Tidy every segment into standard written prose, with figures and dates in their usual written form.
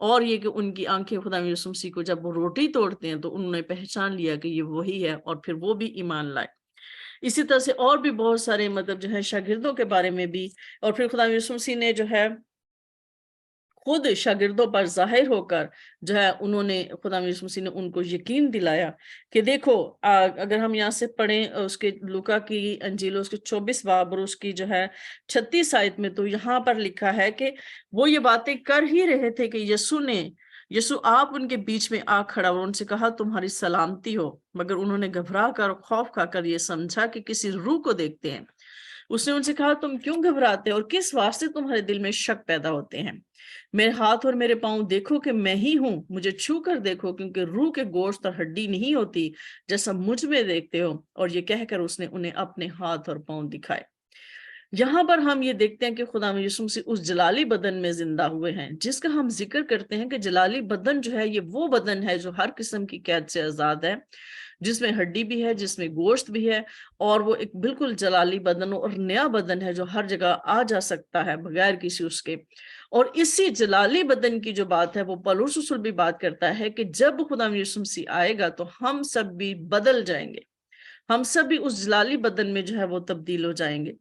اور یہ کہ ان کی آنکھیں خدا یسوع مسیح کو جب وہ روٹی توڑتے ہیں تو انہوں نے پہچان لیا کہ یہ وہی ہے، اور پھر وہ بھی ایمان لائے۔ اسی طرح سے اور بھی بہت سارے مطلب جو ہے شاگردوں کے بارے میں بھی، اور پھر خدا یسوع مسیح نے جو ہے خود شاگردوں پر ظاہر ہو کر جو ہے انہوں نے خدا یسوع مسیح نے ان کو یقین دلایا کہ دیکھو، اگر ہم یہاں سے پڑھیں اس کے لوکا کی انجیل اس کے 24 باب اور اس کی جو ہے 36 آیت میں، تو یہاں پر لکھا ہے کہ وہ یہ باتیں کر ہی رہے تھے کہ یسوع آپ ان کے بیچ میں آ کھڑا اور ان سے کہا تمہاری سلامتی ہو، مگر انہوں نے گھبرا کر خوف کھا کر یہ سمجھا کہ کسی روح کو دیکھتے ہیں۔ اس نے ان سے کہا تم کیوں گھبراتے اور کس واسطے تمہارے دل میں شک پیدا ہوتے ہیں؟ میرے ہاتھ اور میرے پاؤں دیکھو کہ میں ہی ہوں، مجھے چھو کر دیکھو، کیونکہ روح کے گوشت اور ہڈی نہیں ہوتی جیسا مجھ میں دیکھتے ہو۔ اور یہ کہہ کر اس نے انہیں اپنے ہاتھ اور پاؤں دکھائے۔ یہاں پر ہم یہ دیکھتے ہیں کہ خدا یسوع مسیح اس جلالی بدن میں زندہ ہوئے ہیں جس کا ہم ذکر کرتے ہیں کہ جلالی بدن جو ہے یہ وہ بدن ہے جو ہر قسم کی قید سے آزاد ہے، جس میں ہڈی بھی ہے، جس میں گوشت بھی ہے، اور وہ ایک بالکل جلالی بدن اور نیا بدن ہے جو ہر جگہ آ جا سکتا ہے بغیر کسی اس کے۔ اور اسی جلالی بدن کی جو بات ہے وہ پولس رسول بھی بات کرتا ہے کہ جب خدا یسوع مسیح آئے گا تو ہم سب بھی بدل جائیں گے، ہم سب بھی اس جلالی بدن میں جو ہے وہ تبدیل ہو جائیں گے۔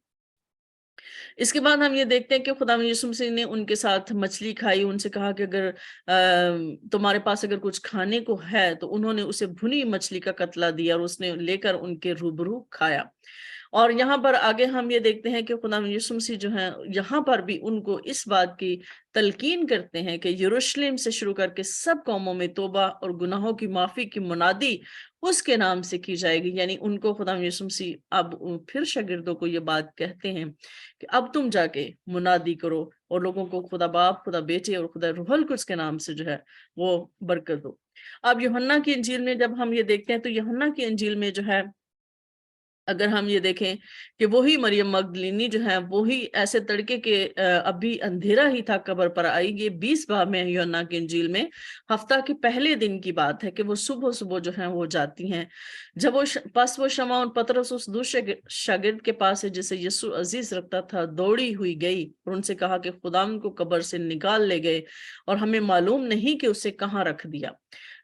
اس کے بعد ہم یہ دیکھتے ہیں کہ خدا یسوع مسیح نے ان کے ساتھ مچھلی کھائی، ان سے کہا کہ اگر تمہارے پاس اگر کچھ کھانے کو ہے، تو انہوں نے اسے بھنی مچھلی کا قطلہ دیا اور اس نے لے کر ان کے روبرو کھایا۔ اور یہاں پر آگے ہم یہ دیکھتے ہیں کہ خدا یسوع مسیح جو ہے یہاں پر بھی ان کو اس بات کی تلقین کرتے ہیں کہ یروشلم سے شروع کر کے سب قوموں میں توبہ اور گناہوں کی معافی کی منادی اس کے نام سے کی جائے گی۔ یعنی ان کو خدا یسوع مسیح اب پھر شاگردوں کو یہ بات کہتے ہیں کہ اب تم جا کے منادی کرو اور لوگوں کو خدا باپ، خدا بیٹے اور خدا روح القدس کے نام سے جو ہے وہ برکت دو۔ اب یوحنا کی انجیل میں جب ہم یہ دیکھتے ہیں تو یوحنا کی انجیل میں جو ہے اگر ہم یہ دیکھیں کہ وہی مریم مگدلینی جو ہے وہی ایسے تڑکے کے ابھی اندھیرا ہی تھا قبر پر آئی، یہ 20 باب میں یوحنا کی انجیل میں ہفتہ کے پہلے دن کی بات ہے کہ وہ صبح صبح جو ہے وہ جاتی ہیں۔ جب وہ شمعون پطرس اس دوسرے شاگرد کے پاس ہے جسے یسوع عزیز رکھتا تھا دوڑی ہوئی گئی اور ان سے کہا کہ خدا ان کو قبر سے نکال لے گئے اور ہمیں معلوم نہیں کہ اسے کہاں رکھ دیا۔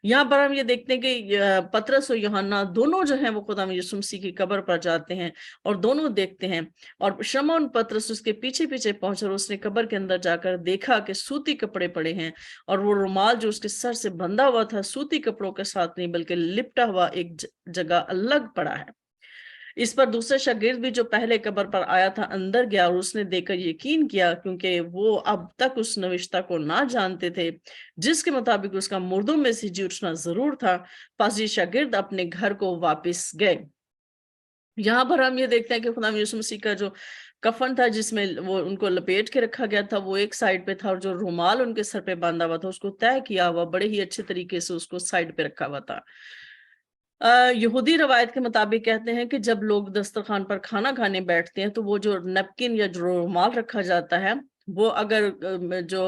یہاں پر ہم یہ دیکھتے ہیں کہ پطرس اور یوحنا دونوں جو ہیں وہ خدا یسوع مسیح کی قبر پر جاتے ہیں اور دونوں دیکھتے ہیں، اور شمعون پطرس اس کے پیچھے پیچھے پہنچا اور اس نے قبر کے اندر جا کر دیکھا کہ سوتی کپڑے پڑے ہیں اور وہ رومال جو اس کے سر سے بندھا ہوا تھا سوتی کپڑوں کے ساتھ نہیں بلکہ لپٹا ہوا ایک جگہ الگ پڑا ہے۔ اس پر دوسرا شاگرد بھی جو پہلے قبر پر آیا تھا اندر گیا اور اس نے دیکھ کر یقین کیا، کیونکہ وہ اب تک اس نوشتہ کو نہ جانتے تھے جس کے مطابق اس کا مردوں میں سے جی اٹھنا ضرور تھا۔ پس یہ شاگرد اپنے گھر کو واپس گئے۔ یہاں پر ہم یہ دیکھتے ہیں کہ خدا یسوع مسیح کا جو کفن تھا جس میں وہ ان کو لپیٹ کے رکھا گیا تھا وہ ایک سائڈ پہ تھا، اور جو رومال ان کے سر پہ باندھا ہوا تھا اس کو طے کیا ہوا بڑے ہی اچھے طریقے سے اس کو سائڈ پہ رکھا ہوا تھا۔ یہودی روایت کے مطابق کہتے ہیں کہ جب لوگ دسترخوان پر کھانا کھانے بیٹھتے ہیں تو وہ جو نیپکن یا جو رومال رکھا جاتا ہے وہ اگر جو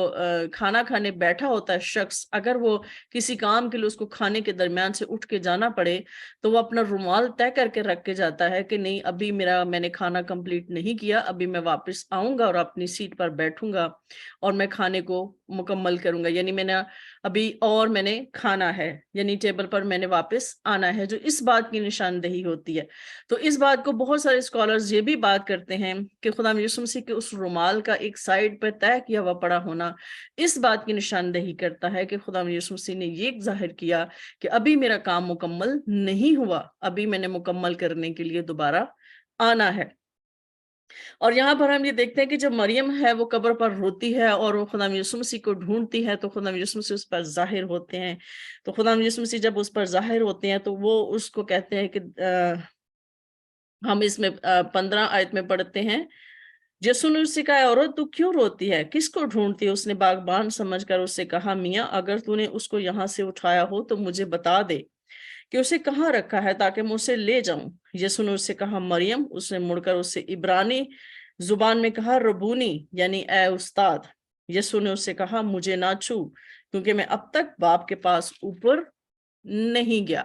کھانا کھانے بیٹھا ہوتا ہے شخص اگر وہ کسی کام کے لیے اس کو کھانے کے درمیان سے اٹھ کے جانا پڑے تو وہ اپنا رومال طے کر کے رکھ کے جاتا ہے کہ نہیں ابھی میں نے کھانا کمپلیٹ نہیں کیا، ابھی میں واپس آؤں گا اور اپنی سیٹ پر بیٹھوں گا اور میں کھانے کو مکمل کروں گا، یعنی میں نے کھانا ہے، یعنی ٹیبل پر میں نے واپس آنا ہے، جو اس بات کی نشاندہی ہوتی ہے۔ تو اس بات کو بہت سارے اسکالرز یہ بھی بات کرتے ہیں کہ خدا یسوع مسیح کے اس رومال کا ایک سائڈ پہ طے کیا ہوا پڑا ہونا اس بات کی نشاندہی کرتا ہے کہ خدا یسوع مسیح نے یہ ظاہر کیا کہ ابھی میرا کام مکمل نہیں ہوا، ابھی میں نے مکمل کرنے کے لیے دوبارہ آنا ہے۔ اور یہاں پر ہم یہ دیکھتے ہیں کہ جب مریم ہے وہ قبر پر روتی ہے اور وہ خدا یسوع مسیح کو ڈھونڈتی ہے تو خدا یسوع مسیح اس پر ظاہر ہوتے ہیں۔ تو خدا یسوع مسیح جب اس پر ظاہر ہوتے ہیں تو وہ اس کو کہتے ہیں کہ ہم اس میں 15 آیت میں پڑھتے ہیں، یسوع نے اس سے کہا عورت تو کیوں روتی ہے، کس کو ڈھونڈتی ہے؟ اس نے باغبان سمجھ کر اس سے کہا میاں اگر تو نے اس کو یہاں سے اٹھایا ہو تو مجھے بتا دے کہ اسے کہاں رکھا ہے تاکہ میں اسے لے جاؤں۔ یسوع نے اس سے کہا مریم، اس نے مڑ کر اس سے عبرانی زبان میں کہا ربونی، یعنی اے استاد۔ یسوع نے اس سے کہا مجھے نہ چھو کیونکہ میں اب تک باپ کے پاس اوپر نہیں گیا۔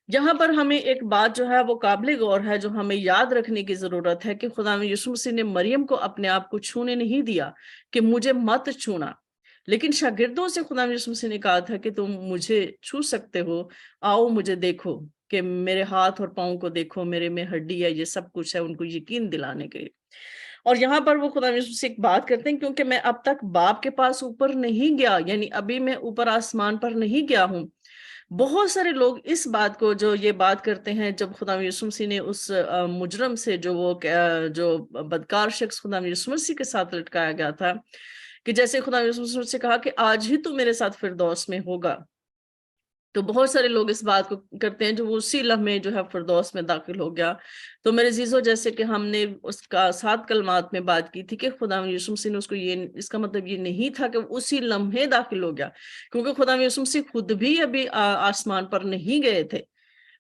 یہاں پر ہمیں ایک بات جو ہے وہ قابل غور ہے جو ہمیں یاد رکھنے کی ضرورت ہے کہ خدا یسوع مسیح نے مریم کو اپنے آپ کو چھونے نہیں دیا کہ مجھے مت چھونا، لیکن شاگردوں سے خدا یسوع مسیح نے کہا تھا کہ تم مجھے چھو سکتے ہو، آؤ مجھے دیکھو، کہ میرے ہاتھ اور پاؤں کو دیکھو، میرے میں ہڈی ہے، یہ سب کچھ ہے، ان کو یقین دلانے کے لیے۔ اور یہاں پر وہ خدا یسوع سے ایک بات کرتے ہیں، کیونکہ میں اب تک باپ کے پاس اوپر نہیں گیا، یعنی ابھی میں اوپر آسمان پر نہیں گیا ہوں۔ بہت سارے لوگ اس بات کو جو یہ بات کرتے ہیں، جب خدا یسوع مسیح نے اس مجرم سے جو بدکار شخص خدا یسوع مسیح کے ساتھ لٹکایا گیا تھا، کہ جیسے خدا یسوع مسیح سے کہا کہ آج ہی تو میرے ساتھ فردوس میں ہوگا، تو بہت سارے لوگ اس بات کو کرتے ہیں جو وہ اسی لمحے جو ہے فردوس میں داخل ہو گیا۔ تو میرے عزیزو، جیسے کہ ہم نے اس کا 7 کلمات میں بات کی تھی کہ خدا یسوع مسیح نے اس کا مطلب یہ نہیں تھا کہ وہ اسی لمحے داخل ہو گیا، کیونکہ خدا یسوع مسیح خود بھی ابھی آسمان پر نہیں گئے تھے۔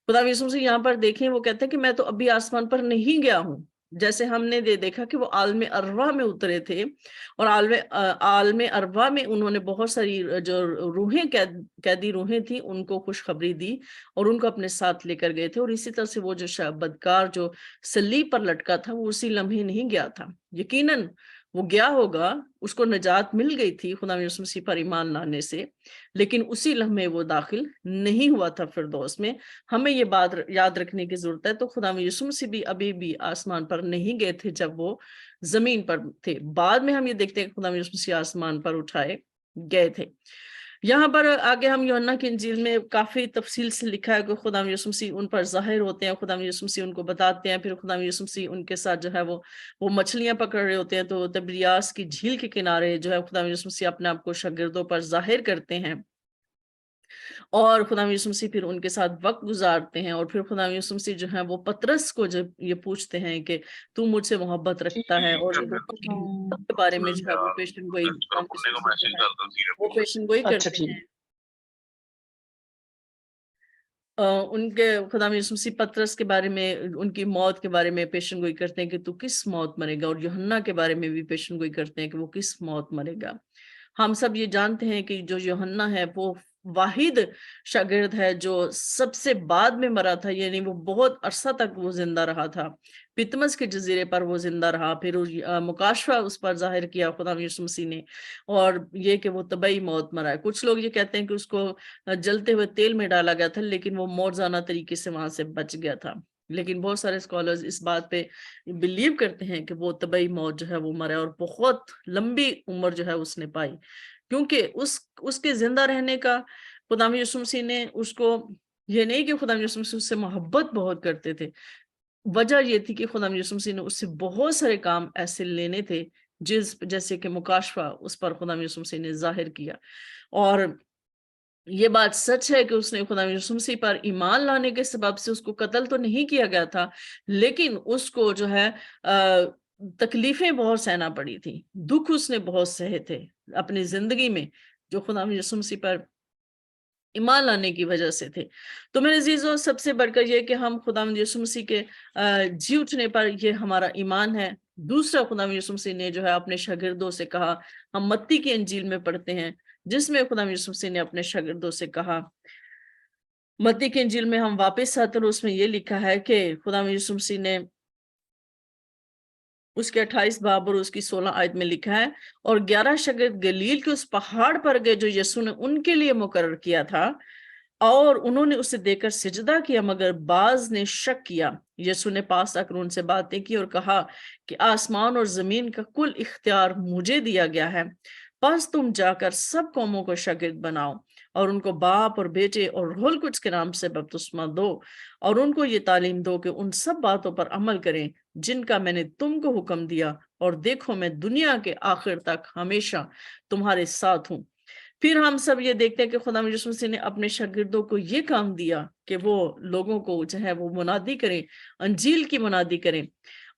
خدا یسوع مسیح یہاں پر دیکھیں، وہ کہتے ہیں کہ میں تو ابھی آسمان پر نہیں گیا ہوں۔ جیسے ہم نے دیکھا کہ وہ عالم ارواح میں اترے تھے، اور عالم ارواح میں انہوں نے بہت ساری جو روحیں قیدی روحیں تھیں ان کو خوشخبری دی اور ان کو اپنے ساتھ لے کر گئے تھے، اور اسی طرح سے وہ جو بدکار جو صلیب پر لٹکا تھا وہ اسی لمحے نہیں گیا تھا۔ یقیناً وہ گیا ہوگا، اس کو نجات مل گئی تھی خدا یسوع مسیح پر ایمان لانے سے، لیکن اسی لمحے وہ داخل نہیں ہوا تھا فردوس میں۔ ہمیں یہ بات یاد رکھنے کی ضرورت ہے۔ تو خدا یسوع مسیح بھی ابھی بھی آسمان پر نہیں گئے تھے جب وہ زمین پر تھے۔ بعد میں ہم یہ دیکھتے ہیں کہ خدا یسوع مسیح آسمان پر اٹھائے گئے تھے۔ یہاں پر آگے ہم یوحنا کی انجیل میں کافی تفصیل سے لکھا ہے کہ خدا یسوع مسیح ان پر ظاہر ہوتے ہیں، خدا یسوع مسیح ان کو بتاتے ہیں، پھر خدا یسوع مسیح ان کے ساتھ جو ہے وہ مچھلیاں پکڑ رہے ہوتے ہیں، تو تبریاس کی جھیل کے کنارے جو ہے خدا یسوع مسیح اپنے آپ کو شاگردوں پر ظاہر کرتے ہیں، اور خدا یسوع مسیح پھر ان کے ساتھ وقت گزارتے ہیں، اور پھر خدا یسوع مسیح جو ہے وہ پطرس کو جب یہ پوچھتے ہیں کہ تو مجھ سے محبت رکھتا ہے، اور لوگوں کی محبت کے بارے میں جو ہے وہ پیشن گوئی وہ پیشن گوئی اچھا کرتے ٹھیک، ہیں۔ ان کے خدا یسوع مسیح پطرس کے بارے میں، ان کی موت کے بارے میں پیشن گوئی کرتے ہیں کہ تو کس موت مرے گا، اور یوحنا کے بارے میں بھی پیشن گوئی کرتے ہیں کہ وہ کس موت مرے گا۔ ہم سب یہ جانتے ہیں کہ جو یوحنا ہے وہ واحد شاگرد ہے جو سب سے بعد میں مرا تھا، یعنی وہ بہت عرصہ تک وہ زندہ رہا تھا، پتمس کے جزیرے پر وہ زندہ رہا، پھر مکاشفہ اس پر ظاہر کیا خدا یسوع مسیح نے، اور یہ کہ وہ طبعی موت مرا ہے۔ کچھ لوگ یہ کہتے ہیں کہ اس کو جلتے ہوئے تیل میں ڈالا گیا تھا، لیکن وہ موجزانہ طریقے سے وہاں سے بچ گیا تھا، لیکن بہت سارے اسکالرز اس بات پہ بلیو کرتے ہیں کہ وہ طبعی موت جو ہے وہ مرا، اور بہت لمبی عمر جو ہے اس نے پائی، کیونکہ اس کے زندہ رہنے کا خدا یسوع مسیح نے اس کو، یہ نہیں کہ خدا یسوع مسیح اس سے محبت بہت کرتے تھے، وجہ یہ تھی کہ خدا یسوع مسیح نے اس سے بہت سارے کام ایسے لینے تھے جیسے کہ مکاشفہ اس پر خدا یسوع مسیح نے ظاہر کیا، اور یہ بات سچ ہے کہ اس نے خدا یسوع مسیح پر ایمان لانے کے سبب سے اس کو قتل تو نہیں کیا گیا تھا، لیکن اس کو جو ہے تکلیفیں بہت سہنا پڑی تھی، دکھ اس نے بہت سہے تھے اپنی زندگی میں، جو خدا یسوع مسیح پر ایمان لانے کی وجہ سے تھے۔ تو میرے عزیزو، سب سے بڑھ کر یہ کہ ہم خدا یسوع مسیح کے جی اٹھنے پر یہ ہمارا ایمان ہے۔ دوسرا، خدا یسوع مسیح نے جو ہے اپنے شاگردوں سے کہا، ہم متی کی انجیل میں پڑھتے ہیں جس میں خدا یسوع مسیح نے اپنے شاگردوں سے کہا، متی کی انجیل میں ہم واپس آتے ہیں، اس میں یہ لکھا ہے کہ خدا یسوع مسیح نے اس کے 28 باب اور اس کی 16 آیت میں لکھا ہے، اور 11 شاگرد گلیل کے اس پہاڑ پر گئے جو یسوع نے ان کے لیے مقرر کیا تھا، اور انہوں نے اسے دیکھ کر سجدہ کیا، مگر بعض نے شک کیا۔ یسوع نے پاس آ کر ان سے باتیں کی اور کہا کہ آسمان اور زمین کا کل اختیار مجھے دیا گیا ہے، پس تم جا کر سب قوموں کو شاگرد بناؤ، اور ان کو باپ اور بیٹے اور روح القدس کے نام سے بپتسمہ دو، اور ان کو یہ تعلیم دو کہ ان سب باتوں پر عمل کریں جن کا میں نے تم کو حکم دیا، اور دیکھو میں دنیا کے آخر تک ہمیشہ تمہارے ساتھ ہوں۔ پھر ہم سب یہ دیکھتے ہیں کہ خدا یسوع مسیح نے اپنے شاگردوں کو یہ کام دیا کہ وہ لوگوں کو جو ہے وہ منادی کریں، انجیل کی منادی کریں،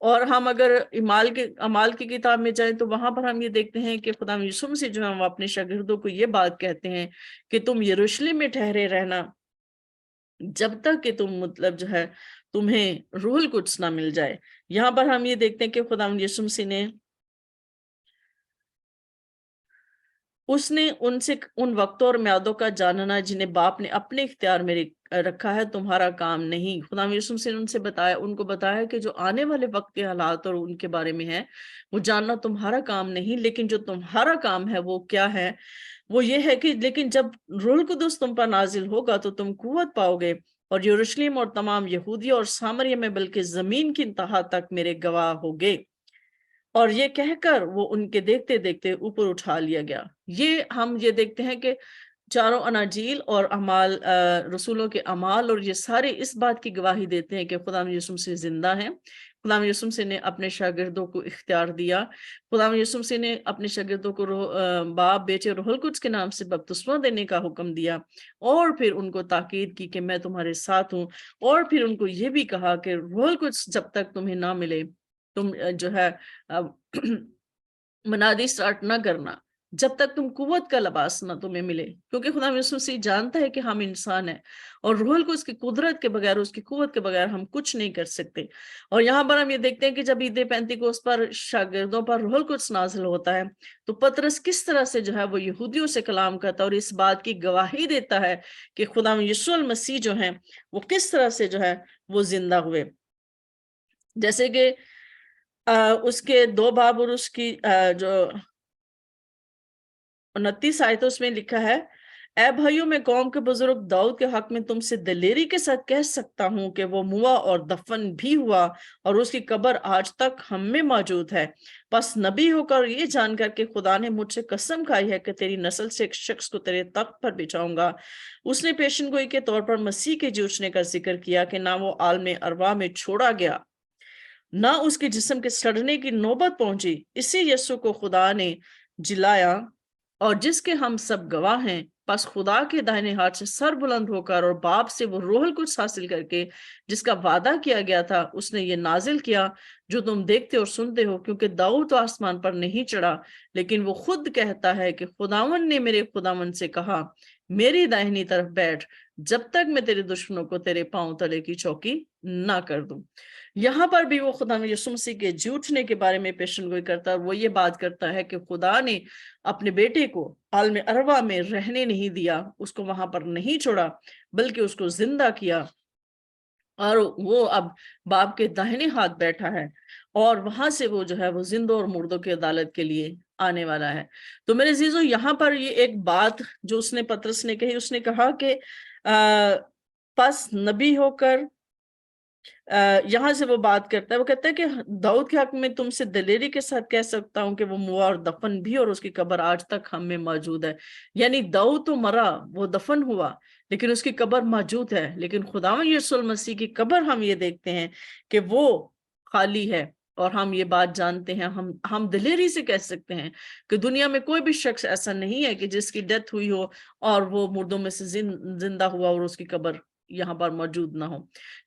اور ہم اگر اعمال کی کتاب میں جائیں تو وہاں پر ہم یہ دیکھتے ہیں کہ خدا یسوع مسیح جو ہے وہ اپنے شاگردوں کو یہ بات کہتے ہیں کہ تم یروشلم میں ٹھہرے رہنا جب تک کہ تم جو ہے تمہیں روح القدس نہ مل جائے۔ یہاں پر ہم یہ دیکھتے ہیں کہ خدا یسوع مسیح نے اس نے ان سے ان وقتوں اور میعادوں کا جاننا جنہیں باپ نے اپنے اختیار میں رکھا ہے تمہارا کام نہیں۔ خدا یسوع نے ان کو بتایا کہ جو آنے والے وقت کے حالات اور ان کے بارے میں ہے وہ جاننا تمہارا کام نہیں، لیکن جو تمہارا کام ہے وہ کیا ہے؟ وہ یہ ہے کہ لیکن جب روح القدس تم پر نازل ہوگا تو تم قوت پاؤ گے، اور یروشلم اور تمام یہودیہ اور سامریہ میں بلکہ زمین کی انتہا تک میرے گواہ ہوگے۔ اور یہ کہہ کر وہ ان کے دیکھتے دیکھتے اوپر اٹھا لیا گیا۔ یہ ہم یہ دیکھتے ہیں کہ چاروں اناجیل اور اعمال، رسولوں کے اعمال، اور یہ سارے اس بات کی گواہی دیتے ہیں کہ خدا یسوع مسیح زندہ ہیں۔ خدا یسوع مسیح نے اپنے شاگردوں کو اختیار دیا۔ خدا یسوع مسیح نے اپنے شاگردوں کو باپ، بیٹے اور روح القدس کے نام سے بپتسمہ دینے کا حکم دیا، اور پھر ان کو تاکید کی کہ میں تمہارے ساتھ ہوں، اور پھر ان کو یہ بھی کہا کہ روح القدس جب تک تمہیں نہ ملے تم جو ہے منادی سٹارٹ نہ کرنا جب تک تم قوت کا لباس نہ تمہیں ملے، کیونکہ خدا یسوع مسیح جانتا ہے کہ ہم انسان ہیں اور روح کو اس کی قدرت کے بغیر، اس کی قوت کے بغیر ہم کچھ نہیں کر سکتے۔ اور یہاں پر ہم یہ دیکھتے ہیں کہ جب عید پینتیکوس پر شاگردوں پر روح القدس نازل ہوتا ہے تو پطرس کس طرح سے جو ہے وہ یہودیوں سے کلام کرتا ہے اور اس بات کی گواہی دیتا ہے کہ خدا یسوع المسیح جو ہیں وہ کس طرح سے جو ہے وہ زندہ ہوئے۔ جیسے کہ اس کے 2 باب اور اس کی جو 29 آیتوں اس میں لکھا ہے، اے بھائیوں، میں قوم کے بزرگ داؤد کے حق میں تم سے دلیری کے ساتھ کہہ سکتا ہوں کہ وہ موا اور دفن بھی ہوا اور اس کی قبر آج تک ہم میں موجود ہے۔ بس نبی ہو کر یہ جان کر کہ خدا نے مجھ سے قسم کھائی ہے کہ تیری نسل سے ایک شخص کو تیرے تخت پر بچھاؤں گا، اس نے پیشن گوئی کے طور پر مسیح کے جی اٹھنے کا ذکر کیا کہ نہ وہ عالم ارواح میں چھوڑا گیا، نہ اس کے جسم کے سڑنے کی نوبت پہنچی۔ اسی یسوع کو خدا نے جلایا اور جس کے ہم سب گواہ ہیں، پس خدا کے دائنے ہاتھ سے سر بلند ہو کر اور باپ سے وہ روح القدس حاصل کر کے جس کا وعدہ کیا گیا تھا اس نے یہ نازل کیا جو تم دیکھتے اور سنتے ہو، کیونکہ داؤد تو آسمان پر نہیں چڑھا، لیکن وہ خود کہتا ہے کہ خداوند نے میرے خداوند سے کہا، میری داہنی طرف بیٹھ جب تک میں تیرے دشمنوں کو تیرے پاؤں تلے کی چوکی نہ کر دوں۔ یہاں پر بھی وہ خدا یسوع مسیح کے جی اٹھنے کے بارے میں پیشن گوئی کرتا ہے، اور وہ یہ بات کرتا ہے کہ خدا نے اپنے بیٹے کو عالم ارواح میں رہنے نہیں دیا، اس کو وہاں پر نہیں چھوڑا بلکہ اس کو زندہ کیا، اور وہ اب باپ کے داہنے ہاتھ بیٹھا ہے، اور وہاں سے وہ جو ہے وہ زندوں اور مردوں کی عدالت کے لیے آنے والا ہے۔ تو میرے عزیزو، یہاں پر یہ ایک بات جو اس نے پطرس نے کہی، اس نے کہا کہ پس نبی ہو کر یہاں سے وہ بات کرتا ہے، وہ کہتا ہے کہ داؤد کے حق میں تم سے دلیری کے ساتھ کہہ سکتا ہوں کہ وہ موا اور دفن بھی اور اس کی قبر آج تک ہم میں موجود ہے۔ یعنی داؤد تو مرا، وہ دفن ہوا، لیکن اس کی قبر موجود ہے، لیکن خداوند یسوع المسیح کی قبر ہم یہ دیکھتے ہیں کہ وہ خالی ہے، اور ہم یہ بات جانتے ہیں، ہم دلیری سے کہہ سکتے ہیں کہ دنیا میں کوئی بھی شخص ایسا نہیں ہے کہ جس کی ڈیتھ ہوئی ہو اور وہ مردوں میں سے زندہ ہوا اور اس کی قبر یہاں پر موجود نہ ہو،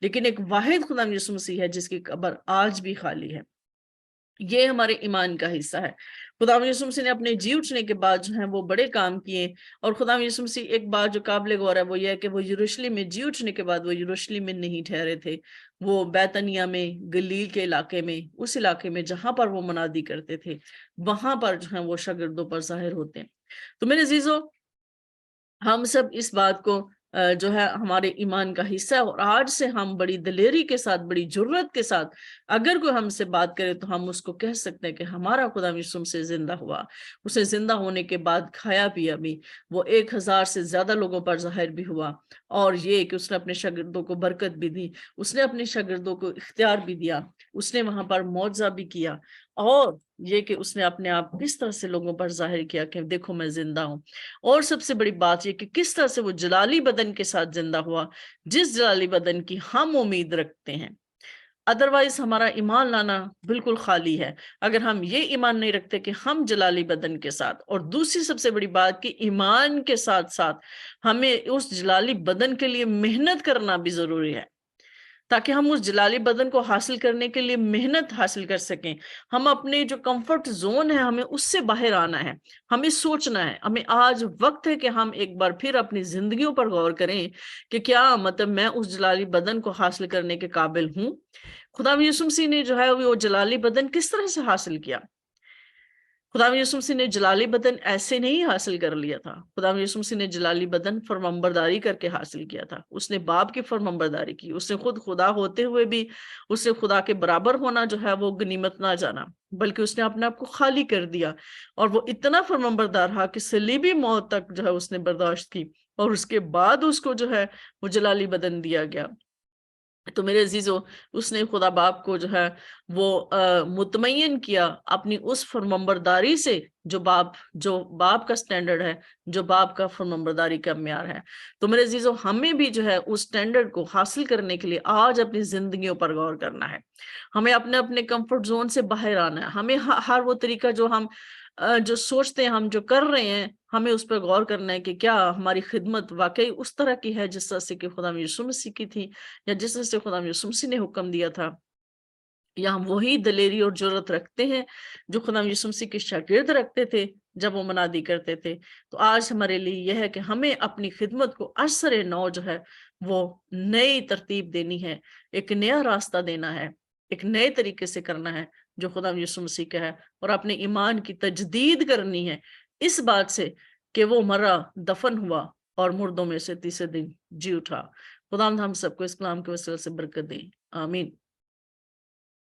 لیکن ایک واحد خدا یسوع مسیح ہے جس کی قبر آج بھی خالی ہے۔ یہ ہمارے ایمان کا حصہ ہے۔ خدا یسوع مسیح نے اپنے جی اٹھنے کے بعد جو ہیں وہ بڑے کام کیے، اور خدا یسوع مسیح ایک بات جو قابل غور ہے وہ یہ ہے کہ وہ یروشلم میں جی اٹھنے کے بعد وہ یروشلم میں نہیں ٹھہرے تھے، وہ بیتنیہ میں، گلیل کے علاقے میں، اس علاقے میں جہاں پر وہ منادی کرتے تھے، وہاں پر جو ہیں وہ شاگردوں پر ظاہر ہوتے ہیں۔ تو میرے عزیزو، ہم سب اس بات کو جو ہے ہمارے ایمان کا حصہ ہے، اور آج سے ہم بڑی دلیری کے ساتھ، بڑی جرت کے ساتھ اگر کوئی ہم سے بات کرے تو ہم اس کو کہہ سکتے ہیں کہ ہمارا خدا یسوع سے زندہ ہوا، اسے زندہ ہونے کے بعد کھایا پیا بھی، وہ 1000 سے زیادہ لوگوں پر ظاہر بھی ہوا، اور یہ کہ اس نے اپنے شاگردوں کو برکت بھی دی، اس نے اپنے شاگردوں کو اختیار بھی دیا، اس نے وہاں پر معجزہ بھی کیا، اور یہ کہ اس نے اپنے آپ کس طرح سے لوگوں پر ظاہر کیا کہ دیکھو میں زندہ ہوں۔ اور سب سے بڑی بات یہ کہ کس طرح سے وہ جلالی بدن کے ساتھ زندہ ہوا، جس جلالی بدن کی ہم امید رکھتے ہیں۔ ادروائز ہمارا ایمان لانا بالکل خالی ہے اگر ہم یہ ایمان نہیں رکھتے کہ ہم جلالی بدن کے ساتھ، اور دوسری سب سے بڑی بات کہ ایمان کے ساتھ ساتھ ہمیں اس جلالی بدن کے لیے محنت کرنا بھی ضروری ہے، تاکہ ہم اس جلالی بدن کو حاصل کرنے کے لیے محنت حاصل کر سکیں۔ ہم اپنے جو کمفرٹ زون ہے ہمیں اس سے باہر آنا ہے، ہمیں سوچنا ہے، ہمیں آج وقت ہے کہ ہم ایک بار پھر اپنی زندگیوں پر غور کریں کہ کیا مطلب میں اس جلالی بدن کو حاصل کرنے کے قابل ہوں۔ خدا یسوع مسیح نے جو ہے وہ جلالی بدن کس طرح سے حاصل کیا؟ خدا یسوع مسیح نے جلالی بدن ایسے نہیں حاصل کر لیا تھا، خدا یسوع مسیح نے جلالی بدن فرمانبرداری کر کے حاصل کیا تھا۔ اس نے باپ کی فرمانبرداری کی، اس نے خود خدا ہوتے ہوئے بھی اس نے خدا کے برابر ہونا جو ہے وہ غنیمت نہ جانا، بلکہ اس نے اپنے آپ کو خالی کر دیا، اور وہ اتنا فرمانبردار رہا کہ صلیبی موت تک جو ہے اس نے برداشت کی، اور اس کے بعد اس کو جو ہے وہ جلالی بدن دیا گیا۔ تو میرے عزیزو، اس نے خدا باپ کو جو ہے وہ مطمئن کیا اپنی اس فرمانبرداری سے جو باپ کا سٹینڈرڈ ہے، جو باپ کا فرمانبرداری کا معیار ہے۔ تو میرے عزیزو، ہمیں بھی جو ہے اس سٹینڈرڈ کو حاصل کرنے کے لیے آج اپنی زندگیوں پر غور کرنا ہے۔ ہمیں اپنے کمفرٹ زون سے باہر آنا ہے۔ ہمیں ہر وہ طریقہ جو ہم جو سوچتے ہیں، ہم جو کر رہے ہیں، ہمیں اس پر غور کرنا ہے کہ کیا ہماری خدمت واقعی اس طرح کی ہے جس طرح سے کہ خدا یسوع مسیح کی تھی، یا جس طرح سے خدا یسوع مسیح نے حکم دیا تھا، یا ہم وہی دلیری اور جرأت رکھتے ہیں جو خدا یسوع مسیح کے شاگرد رکھتے تھے جب وہ منادی کرتے تھے۔ تو آج ہمارے لیے یہ ہے کہ ہمیں اپنی خدمت کو ازسر نو جو ہے وہ نئی ترتیب دینی ہے، ایک نیا راستہ دینا ہے، ایک نئے طریقے سے کرنا ہے جو خدا یسوع مسیح کا ہے، اور اپنے ایمان کی تجدید کرنی ہے اس بات سے کہ وہ مرا، دفن ہوا اور مردوں میں سے تیسرے دن جی اٹھا۔ خدا ہم سب کو اس کلام کے وسیلے سے برکت دیں، آمین۔